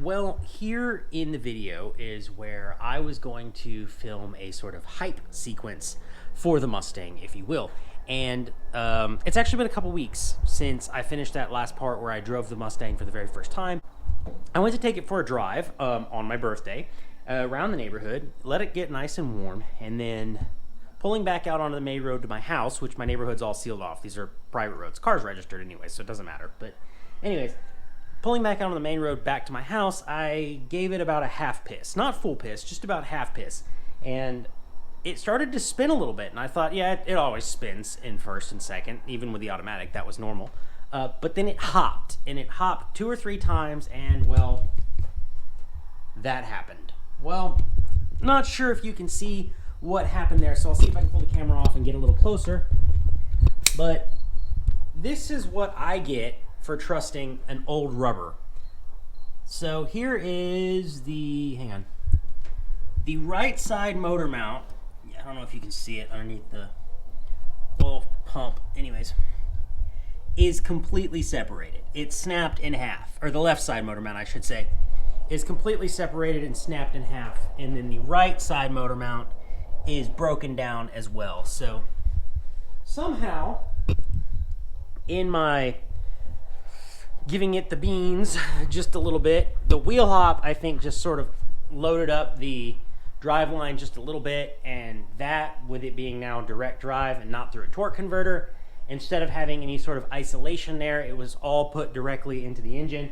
Well, here in the video is where I was going to film a sort of hype sequence for the Mustang, if you will. And it's actually been a couple weeks since I finished that last part where I drove the Mustang for the very first time. I went to take it for a drive on my birthday around the neighborhood, let it get nice and warm, and then pulling back out onto the main road to my house, which my neighborhood's all sealed off. These are private roads. Car's registered anyway, so it doesn't matter. But anyways, pulling back out on the main road back to my house, I gave it about a half piss. Not full piss, just about half piss. And it started to spin a little bit. And I thought, yeah, it always spins in first and second. Even with the automatic, that was normal. But then it hopped. And it hopped 2 or 3 times. And, well, that happened. Well, not sure if you can see what happened there. So I'll see if I can pull the camera off and get a little closer. But this is what I get for trusting an old rubber. So here is the, hang on, the right side motor mount. I don't know if you can see it underneath the oil pump. Anyways, is completely separated. It's snapped in half, or the left side motor mount, I should say, is completely separated and snapped in half. And then the right side motor mount is broken down as well. So somehow, in my giving it the beans just a little bit, the wheel hop, I think, just sort of loaded up the drive line just a little bit, and that, with it being now direct drive and not through a torque converter, instead of having any sort of isolation there, it was all put directly into the engine,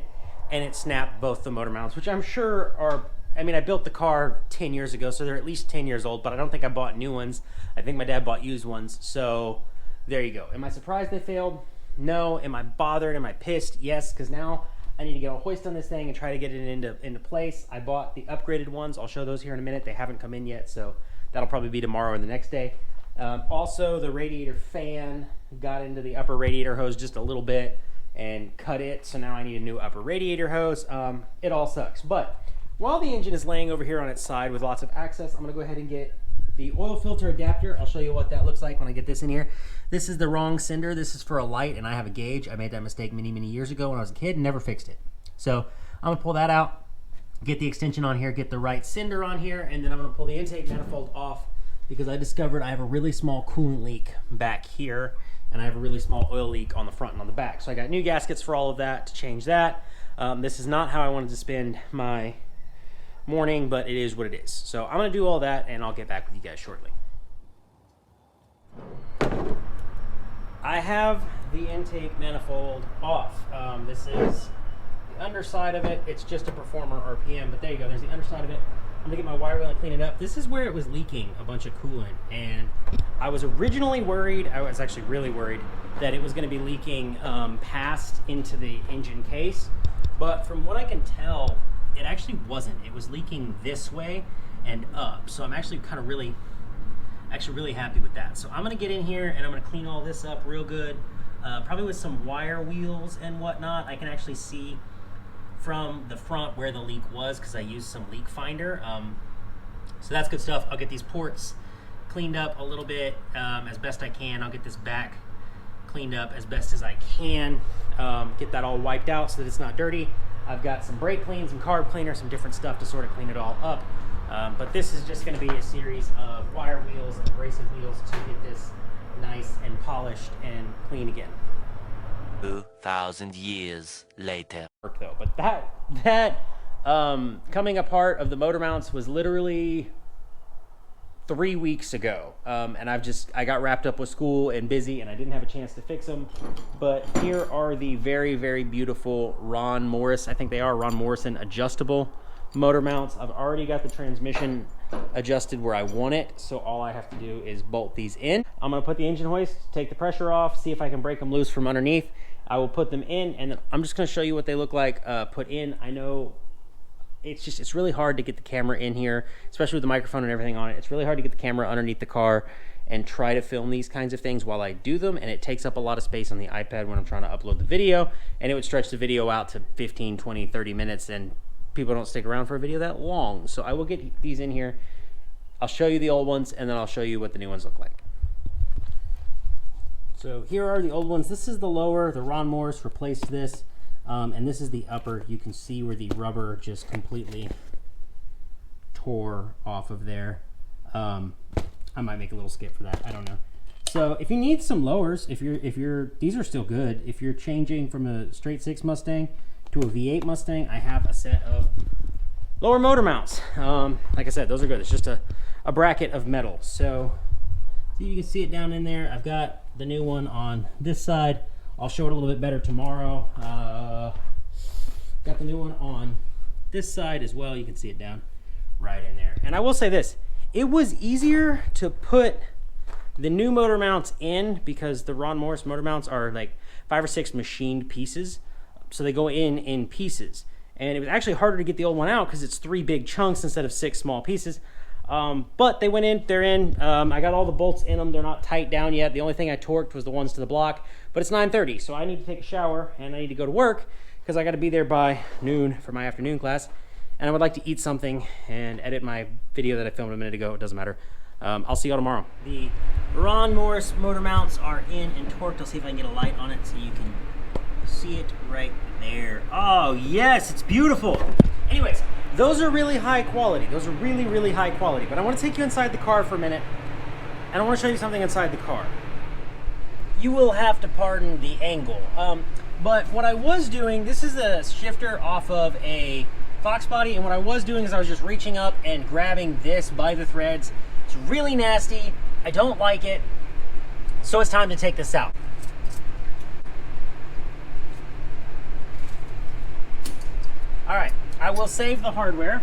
and it snapped both the motor mounts, which I'm sure are, I mean, I built the car 10 years ago, so they're at least 10 years old, but I don't think I bought new ones. I think my dad bought used ones, so there you go. Am I surprised they failed? No. Am I bothered? Am I pissed? Yes, because now I need to get a hoist on this thing and try to get it into place. I bought the upgraded ones. I'll show those here in a minute. They haven't come in yet, so that'll probably be tomorrow or the next day. Also, the radiator fan got into the upper radiator hose just a little bit and cut it, so now I need a new upper radiator hose. It all sucks. But while the engine is laying over here on its side with lots of access, I'm going to go ahead and get the oil filter adapter. I'll show you what that looks like when I get this in here. This is the wrong cinder. This is for a light, and I have a gauge. I made that mistake many, many years ago when I was a kid and never fixed it. So I'm going to pull that out, get the extension on here, get the right cinder on here, and then I'm going to pull the intake manifold off because I discovered I have a really small coolant leak back here, and I have a really small oil leak on the front and on the back. So I got new gaskets for all of that to change that. This is not how I wanted to spend my morning, but it is what it is. So I'm going to do all that, and I'll get back with you guys shortly. I have the intake manifold off. This is the underside of it. It's just a Performer RPM, but there you go. There's the underside of it. I'm going to get my wire wheel and clean it up. This is where it was leaking a bunch of coolant, and I was originally worried, I was actually really worried, that it was going to be leaking past into the engine case, but from what I can tell, it actually wasn't. It was leaking this way and up. So I'm actually kind of really happy with that. So I'm gonna get in here and I'm gonna clean all this up real good, probably with some wire wheels and whatnot. I can actually see from the front where the leak was because I used some leak finder. So that's good stuff. I'll get these ports cleaned up a little bit as best I can. I'll get this back cleaned up as best as I can. Get that all wiped out so that it's not dirty. I've got some brake clean, some carb cleaner, some different stuff to sort of clean it all up. But this is just going to be a series of wire wheels and abrasive wheels to get this nice and polished and clean again. 2,000 years later. Though, but that coming apart of the motor mounts was literally 3 weeks ago, and I got wrapped up with school and busy, and I didn't have a chance to fix them. But here are the very, very beautiful Ron Morris, I think they are Ron Morrison adjustable motor mounts. I've already got the transmission adjusted where I want it, so all I have to do is bolt these in. I'm going to put the engine hoist, take the pressure off, see if I can break them loose from underneath. I will put them in, and then I'm just going to show you what they look like put in. I know it's really hard to get the camera in here, especially with the microphone and everything on it. It's really hard to get the camera underneath the car and try to film these kinds of things while I do them, and it takes up a lot of space on the iPad when I'm trying to upload the video, and it would stretch the video out to 15, 20, 30 minutes, and people don't stick around for a video that long. So I will get these in here. I'll show you the old ones, and then I'll show you what the new ones look like. So here are the old ones. This is the lower, the Ron Morris replaced this. And this is the upper. You can see where the rubber just completely tore off of there. I might make a little skip for that. I don't know. So if you need some lowers, if you're these are still good. If you're changing from a straight 6 Mustang to a V8 Mustang, I have a set of lower motor mounts. Like I said, those are good. It's just a bracket of metal. So you can see it down in there. I've got the new one on this side. I'll show it a little bit better tomorrow. Got the new one on this side as well. You can see it down right in there. And I will say this, it was easier to put the new motor mounts in because the Ron Morris motor mounts are like 5 or 6 machined pieces. So they go in pieces. And it was actually harder to get the old one out because it's 3 big chunks instead of 6 small pieces. But they went in, they're in. I got all the bolts in them. They're not tight down yet. The only thing I torqued was the ones to the block, but it's 9:30. So I need to take a shower and I need to go to work because I got to be there by noon for my afternoon class. And I would like to eat something and edit my video that I filmed a minute ago. It doesn't matter. I'll see y'all tomorrow. The Ron Morris motor mounts are in and torqued. I'll see if I can get a light on it so you can see it right there. Oh yes, it's beautiful. Anyways, those are really high quality. Those are really, really high quality. But I want to take you inside the car for a minute, and I want to show you something inside the car. You will have to pardon the angle. But what I was doing, this is a shifter off of a Fox body, and what I was doing is I was just reaching up and grabbing this by the threads. It's really nasty. I don't like it. So it's time to take this out. All right, I will save the hardware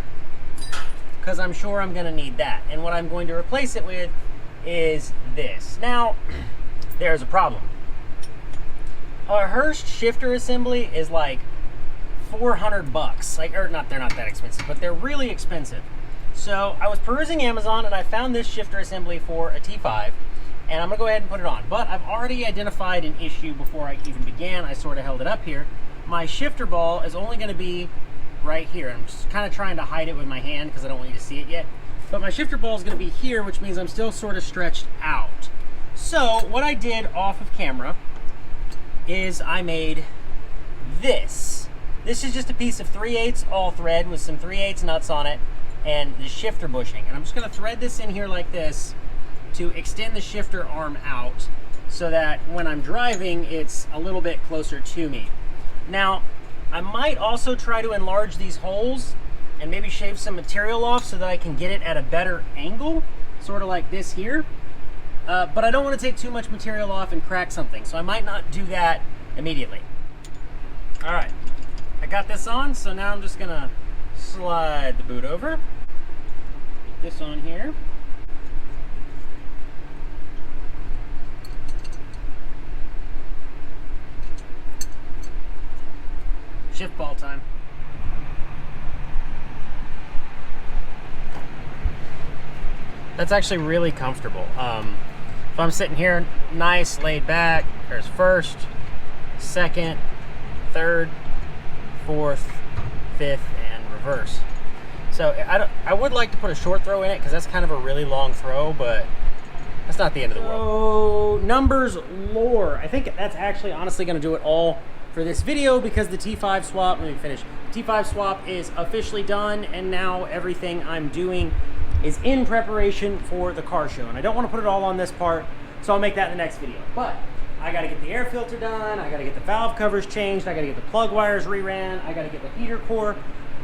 because I'm sure I'm gonna need that. And what I'm going to replace it with is this. Now, there's a problem. A Hurst shifter assembly is like 400 bucks. Like, or not, they're not that expensive, but they're really expensive. So I was perusing Amazon and I found this shifter assembly for a T5, and I'm gonna go ahead and put it on. But I've already identified an issue before I even began. I sort of held it up here. My shifter ball is only gonna be right here. I'm just kind of trying to hide it with my hand because I don't want you to see it yet. But my shifter ball is going to be here, which means I'm still sort of stretched out. So what I did off of camera is I made this. This is just a piece of 3/8 all thread with some 3/8 nuts on it and the shifter bushing. And I'm just going to thread this in here like this to extend the shifter arm out so that when I'm driving, it's a little bit closer to me. Now, I might also try to enlarge these holes and maybe shave some material off so that I can get it at a better angle, sort of like this here. But I don't want to take too much material off and crack something, so I might not do that immediately. All right, I got this on, so now I'm just gonna slide the boot over. Get this on here. Shift ball time. That's actually really comfortable. If I'm sitting here nice, laid back, there's first, second, third, fourth, fifth, and reverse. So I would like to put a short throw in it because that's kind of a really long throw, but that's not the end of the world. So, numbers lore. I think that's actually honestly going to do it all for this video because the T5 swap, let me finish. T5 swap is officially done, and now everything I'm doing is in preparation for the car show. And I don't want to put it all on this part, so I'll make that in the next video. But I got to get the air filter done, I got to get the valve covers changed, I got to get the plug wires reran, I got to get the heater core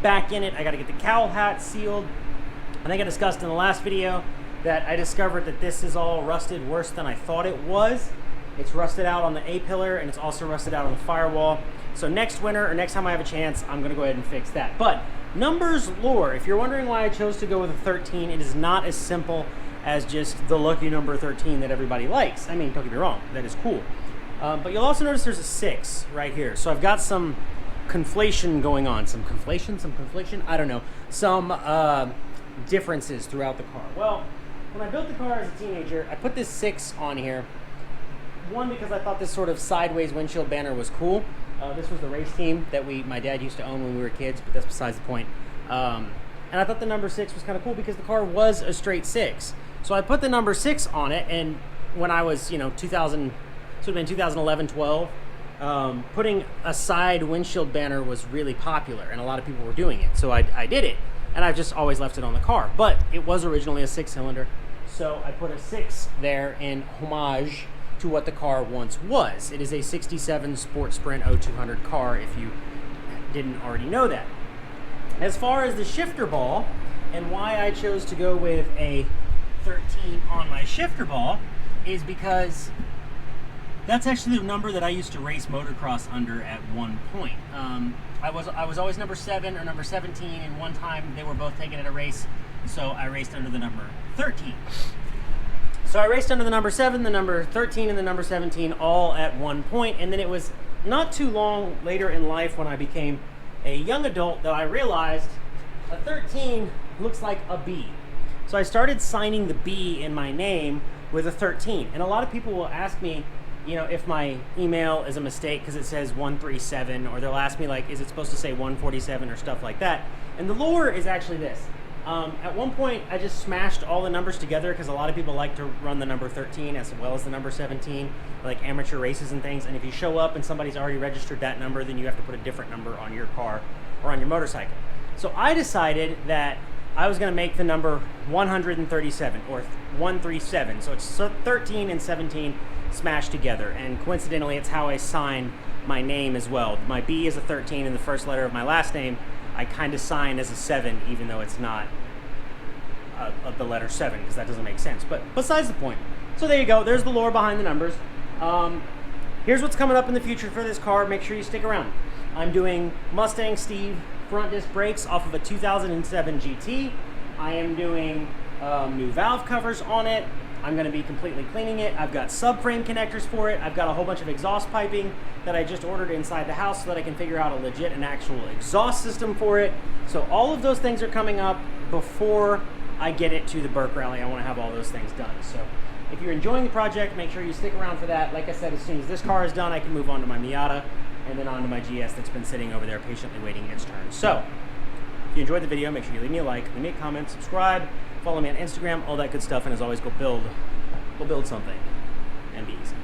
back in it, I got to get the cowl hat sealed. I think I discussed in the last video that I discovered that this is all rusted worse than I thought it was. It's rusted out on the A-pillar, and it's also rusted out on the firewall. So next winter, or next time I have a chance, I'm gonna go ahead and fix that. But numbers lore, if you're wondering why I chose to go with a 13, it is not as simple as just the lucky number 13 that everybody likes. I mean, don't get me wrong, that is cool. But you'll also notice there's a 6 right here. So I've got some conflation going on. Some conflation? I don't know. Some differences throughout the car. Well, when I built the car as a teenager, I put this 6 on here. One, because I thought this sort of sideways windshield banner was cool. This was the race team that my dad used to own when we were kids, but that's besides the point. And I thought the number 6 was kind of cool because the car was a straight 6. So I put the number 6 on it, and when I was, 2011, 12, putting a side windshield banner was really popular, and a lot of people were doing it. So I did it, and I've just always left it on the car. But it was originally a 6-cylinder, so I put a 6 there in homage to what the car once was. It is a 67 Sport Sprint 0200 car, if you didn't already know that. As far as the shifter ball, and why I chose to go with a 13 on my shifter ball, is because that's actually the number that I used to race motocross under at one point. I was always number 7 or number 17, and one time they were both taken at a race, so I raced under the number 13. So I raced under the number 7, the number 13, and the number 17 all at one point, and then it was not too long later in life when I became a young adult that I realized a 13 looks like a B. So I started signing the B in my name with a 13. And a lot of people will ask me, you know, if my email is a mistake because it says 137, or they'll ask me, like, is it supposed to say 147 or stuff like that? And the lore is actually this. At one point, I just smashed all the numbers together because a lot of people like to run the number 13 as well as the number 17, like amateur races and things. And if you show up and somebody's already registered that number, then you have to put a different number on your car or on your motorcycle. So I decided that I was going to make the number 137 or 137. So it's 13 and 17 smashed together. And coincidentally, it's how I sign my name as well. My B is a 13, and the first letter of my last name I kind of sign as a 7, even though it's not the letter 7, because that doesn't make sense. But besides the point. So there you go. There's the lore behind the numbers. Here's what's coming up in the future for this car. Make sure you stick around. I'm doing Mustang Steve front disc brakes off of a 2007 GT. I am doing new valve covers on it. I'm going to be completely cleaning it. I've got subframe connectors for it. I've got a whole bunch of exhaust piping that I just ordered inside the house so that I can figure out a legit and actual exhaust system for it. So all of those things are coming up before I get it to the Burke Rally. I want to have all those things done. So if you're enjoying the project, make sure you stick around for that. Like I said, as soon as this car is done, I can move on to my Miata and then on to my GS that's been sitting over there patiently waiting its turn. So if you enjoyed the video, make sure you leave me a like, leave me a comment, subscribe, follow me on Instagram, all that good stuff. And as always, go build something and be easy.